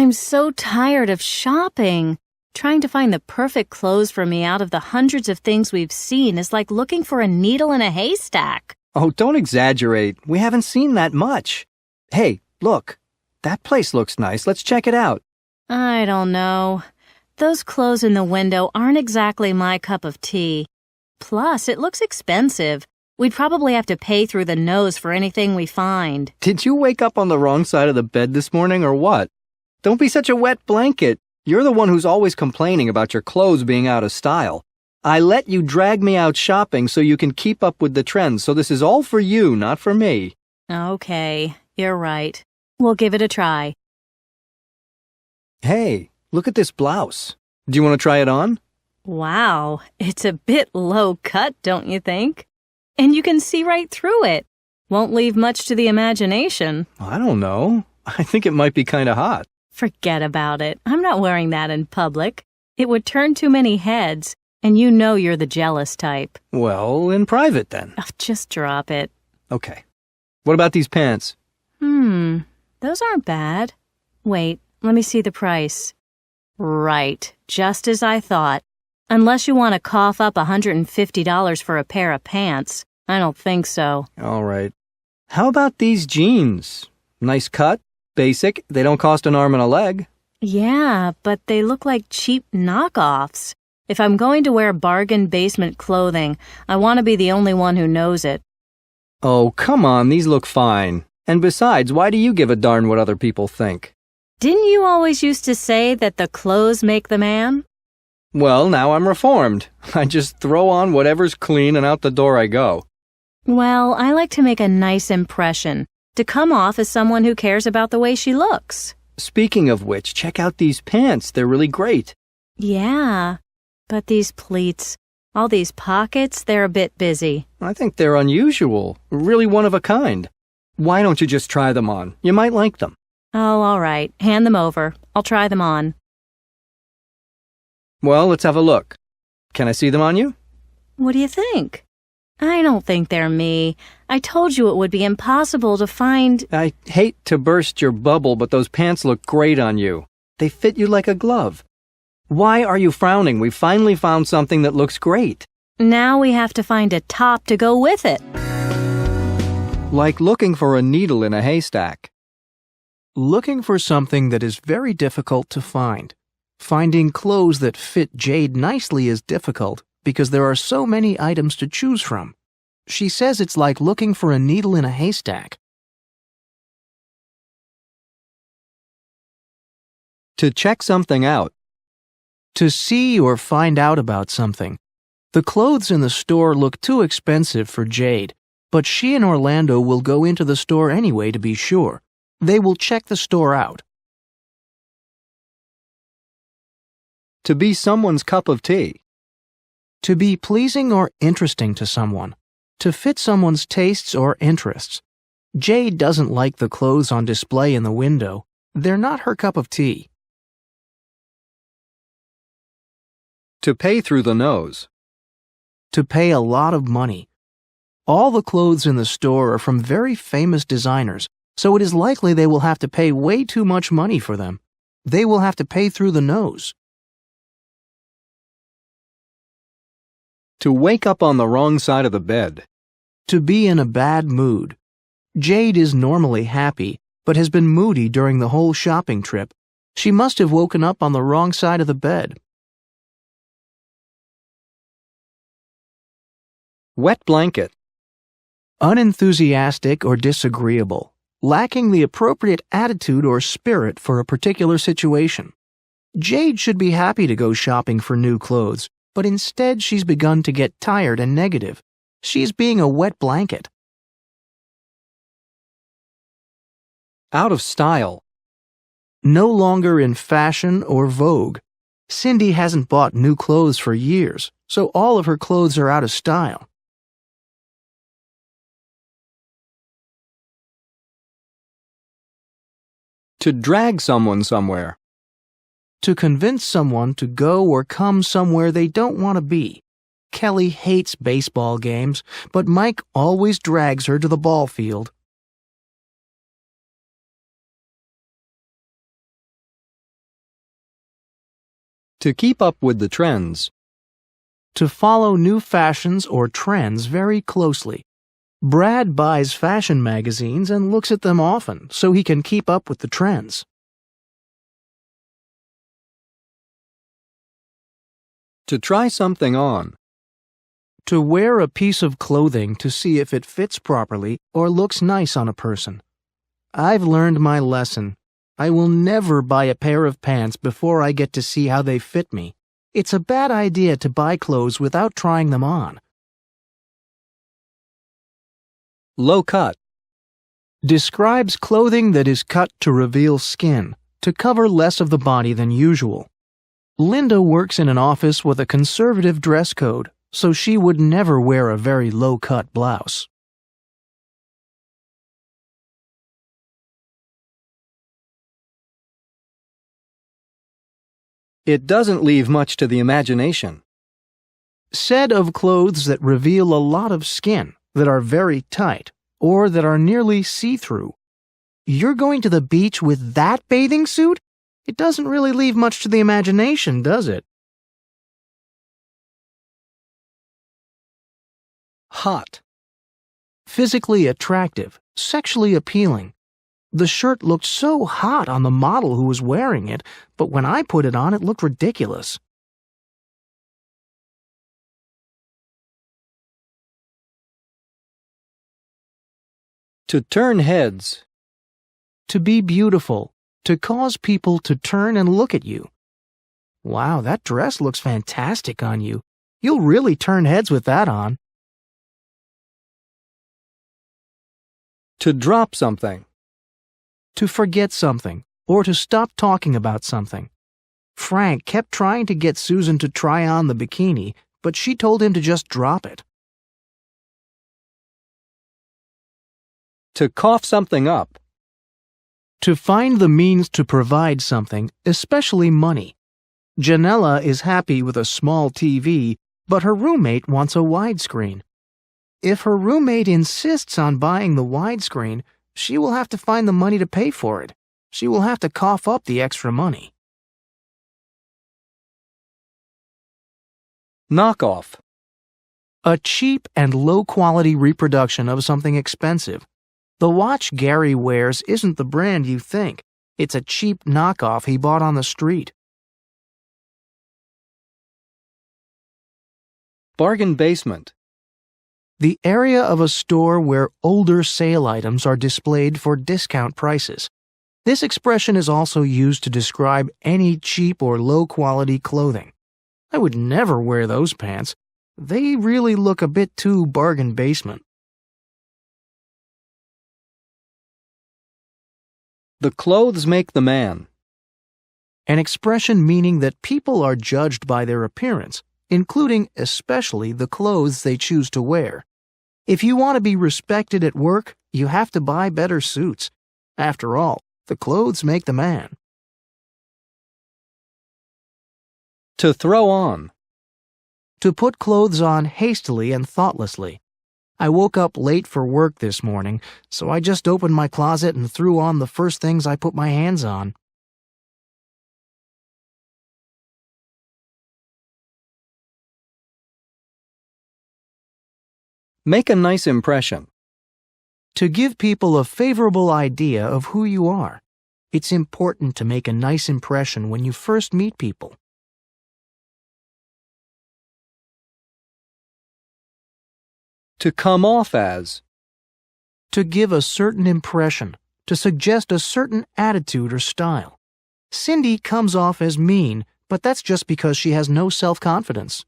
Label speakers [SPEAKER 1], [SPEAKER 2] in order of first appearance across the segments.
[SPEAKER 1] I'm so tired of shopping. Trying to find the perfect clothes for me out of the hundreds of things we've seen is like looking for a needle in a haystack.
[SPEAKER 2] Oh, don't exaggerate. We haven't seen that much. Hey, look. That place looks nice. Let's check it out.
[SPEAKER 1] I don't know. Those clothes in the window aren't exactly my cup of tea. Plus, it looks expensive. We'd probably have to pay through the nose for anything we find.
[SPEAKER 2] Did you wake up on the wrong side of the bed this morning or what? Don't be such a wet blanket. You're the one who's always complaining about your clothes being out of style. I let you drag me out shopping so you can keep up with the trends, so this is all for you, not for me.
[SPEAKER 1] Okay, you're right. We'll give it a try.
[SPEAKER 2] Hey, look at this blouse. Do you want to try it on?
[SPEAKER 1] Wow, it's a bit low cut, don't you think? And you can see right through it. Won't leave much to the imagination.
[SPEAKER 2] I don't know. I think it might be kind of hot.
[SPEAKER 1] Forget about it. I'm not wearing that in public. It would turn too many heads, and you know you're the jealous type.
[SPEAKER 2] Well, in private then.
[SPEAKER 1] Oh, just drop it.
[SPEAKER 2] Okay. What about these pants?
[SPEAKER 1] Those aren't bad. Wait, let me see the price. Right, just as I thought. Unless you want to cough up $150 for a pair of pants. I don't think so.
[SPEAKER 2] All right. How about these jeans? Nice cut, basic, they don't cost an arm and a leg.
[SPEAKER 1] Yeah, but they look like cheap knockoffs. If I'm going to wear bargain basement clothing, I want to be the only one who knows it.
[SPEAKER 2] Oh, come on, these look fine. And besides, why do you give a darn what other people think?
[SPEAKER 1] Didn't you always used to say that the clothes make the man?
[SPEAKER 2] Well, now I'm reformed. I just throw on whatever's clean and out the door I go.
[SPEAKER 1] Well, I like to make a nice impression, to come off as someone who cares about the way she looks.
[SPEAKER 2] Speaking of which, check out these pants. They're really great.
[SPEAKER 1] Yeah, but these pleats, all these pockets, they're a bit busy.
[SPEAKER 2] I think they're unusual, really one of a kind. Why don't you just try them on? You might like them.
[SPEAKER 1] Oh, all right. Hand them over. I'll try them on.
[SPEAKER 2] Well, let's have a look. Can I see them on you?
[SPEAKER 1] What do you think? I don't think they're me. I told you it would be impossible to find...
[SPEAKER 2] I hate to burst your bubble, but those pants look great on you. They fit you like a glove. Why are you frowning? We finally found something that looks great.
[SPEAKER 1] Now we have to find a top to go with it.
[SPEAKER 2] Like looking for a needle in a haystack.
[SPEAKER 3] Looking for something that is very difficult to find. Finding clothes that fit Jade nicely is difficult because there are so many items to choose from. She says it's like looking for a needle in a haystack.
[SPEAKER 2] To check something out.
[SPEAKER 3] To see or find out about something. The clothes in the store look too expensive for Jade, but she and Orlando will go into the store anyway to be sure. They will check the store out.
[SPEAKER 2] To be someone's cup of tea.
[SPEAKER 3] To be pleasing or interesting to someone. To fit someone's tastes or interests. Jade doesn't like the clothes on display in the window. They're not her cup of tea.
[SPEAKER 2] To pay through the nose.
[SPEAKER 3] To pay a lot of money. All the clothes in the store are from very famous designers, so it is likely they will have to pay way too much money for them. They will have to pay through the nose.
[SPEAKER 2] To wake up on the wrong side of the bed.
[SPEAKER 3] To be in a bad mood. Jade is normally happy, but has been moody during the whole shopping trip. She must have woken up on the wrong side of the bed.
[SPEAKER 2] Wet blanket.
[SPEAKER 3] Unenthusiastic or disagreeable. Lacking the appropriate attitude or spirit for a particular situation. Jade should be happy to go shopping for new clothes, but instead she's begun to get tired and negative. She's being a wet blanket.
[SPEAKER 2] Out of style.
[SPEAKER 3] No longer in fashion or vogue. Cindy hasn't bought new clothes for years, so all of her clothes are out of style.
[SPEAKER 2] To drag someone somewhere.
[SPEAKER 3] To convince someone to go or come somewhere they don't want to be. Kelly hates baseball games, but Mike always drags her to the ball field.
[SPEAKER 2] To keep up with the trends.
[SPEAKER 3] To follow new fashions or trends very closely. Brad buys fashion magazines and looks at them often so he can keep up with the trends.
[SPEAKER 2] To try something on.
[SPEAKER 3] To wear a piece of clothing to see if it fits properly or looks nice on a person. I've learned my lesson. I will never buy a pair of pants before I get to see how they fit me. It's a bad idea to buy clothes without trying them on.
[SPEAKER 2] Low cut.
[SPEAKER 3] Describes clothing that is cut to reveal skin, to cover less of the body than usual. Linda works in an office with a conservative dress code, so she would never wear a very low-cut blouse.
[SPEAKER 2] It doesn't leave much to the imagination.
[SPEAKER 3] Said of clothes that reveal a lot of skin, that are very tight, or that are nearly see-through. You're going to the beach with that bathing suit? It doesn't really leave much to the imagination, does it?
[SPEAKER 2] Hot.
[SPEAKER 3] Physically attractive, sexually appealing. The shirt looked so hot on the model who was wearing it, but when I put it on, it looked ridiculous.
[SPEAKER 2] To turn heads.
[SPEAKER 3] To be beautiful, to cause people to turn and look at you. Wow, that dress looks fantastic on you. You'll really turn heads with that on.
[SPEAKER 2] To drop something.
[SPEAKER 3] To forget something, or to stop talking about something. Frank kept trying to get Susan to try on the bikini, but she told him to just drop it.
[SPEAKER 2] To cough something up.
[SPEAKER 3] To find the means to provide something, especially money. Janella is happy with a small TV, but her roommate wants a widescreen. If her roommate insists on buying the widescreen, she will have to find the money to pay for it. She will have to cough up the extra money.
[SPEAKER 2] Knockoff.
[SPEAKER 3] A cheap and low-quality reproduction of something expensive. The watch Gary wears isn't the brand you think. It's a cheap knockoff he bought on the street.
[SPEAKER 2] Bargain basement.
[SPEAKER 3] The area of a store where older sale items are displayed for discount prices. This expression is also used to describe any cheap or low-quality clothing. I would never wear those pants. They really look a bit too bargain basement.
[SPEAKER 2] The clothes make the man.
[SPEAKER 3] An expression meaning that people are judged by their appearance, including especially the clothes they choose to wear. If you want to be respected at work, you have to buy better suits. After all, the clothes make the man.
[SPEAKER 2] To throw on.
[SPEAKER 3] To put clothes on hastily and thoughtlessly. I woke up late for work this morning, so I just opened my closet and threw on the first things I put my hands on.
[SPEAKER 2] Make a nice impression.
[SPEAKER 3] To give people a favorable idea of who you are. It's important to make a nice impression when you first meet people.
[SPEAKER 2] To come off as.
[SPEAKER 3] To give a certain impression, to suggest a certain attitude or style. Cindy comes off as mean, but that's just because she has no self-confidence.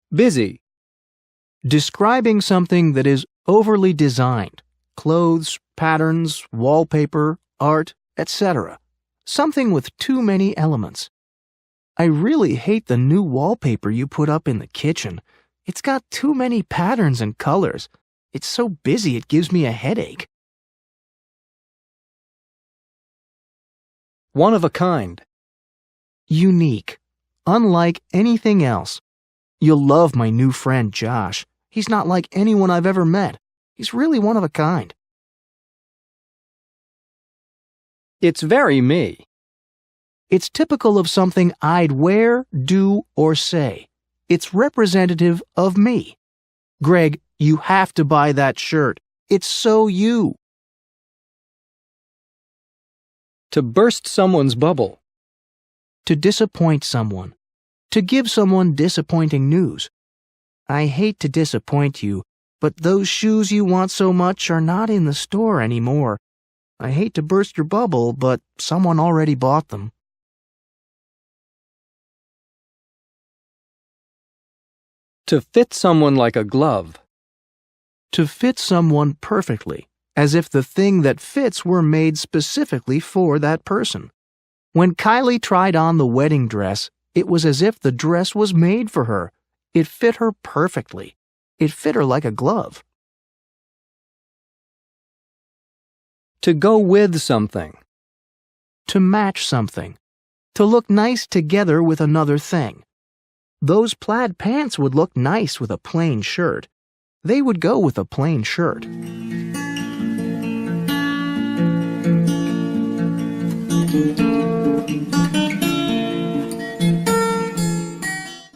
[SPEAKER 2] Busy.
[SPEAKER 3] Describing something that is overly designed. Clothes, patterns, wallpaper, art, etc. Something with too many elements. I really hate the new wallpaper you put up in the kitchen. It's got too many patterns and colors. It's so busy it gives me a headache.
[SPEAKER 2] One of a kind.
[SPEAKER 3] Unique. Unlike anything else. You'll love my new friend Josh. He's not like anyone I've ever met. He's really one of a kind.
[SPEAKER 2] It's very me.
[SPEAKER 3] It's typical of something I'd wear, do, or say. It's representative of me. Greg, you have to buy that shirt. It's so you.
[SPEAKER 2] To burst someone's bubble.
[SPEAKER 3] To disappoint someone. To give someone disappointing news. I hate to disappoint you, but those shoes you want so much are not in the store anymore. I hate to burst your bubble, but someone already bought them.
[SPEAKER 2] To fit someone like a glove.
[SPEAKER 3] To fit someone perfectly, as if the thing that fits were made specifically for that person. When Kylie tried on the wedding dress, it was as if the dress was made for her. It fit her perfectly. It fit her like a glove.
[SPEAKER 2] To go with something.
[SPEAKER 3] To match something. To look nice together with another thing. Those plaid pants would look nice with a plain shirt. They would go with a plain shirt.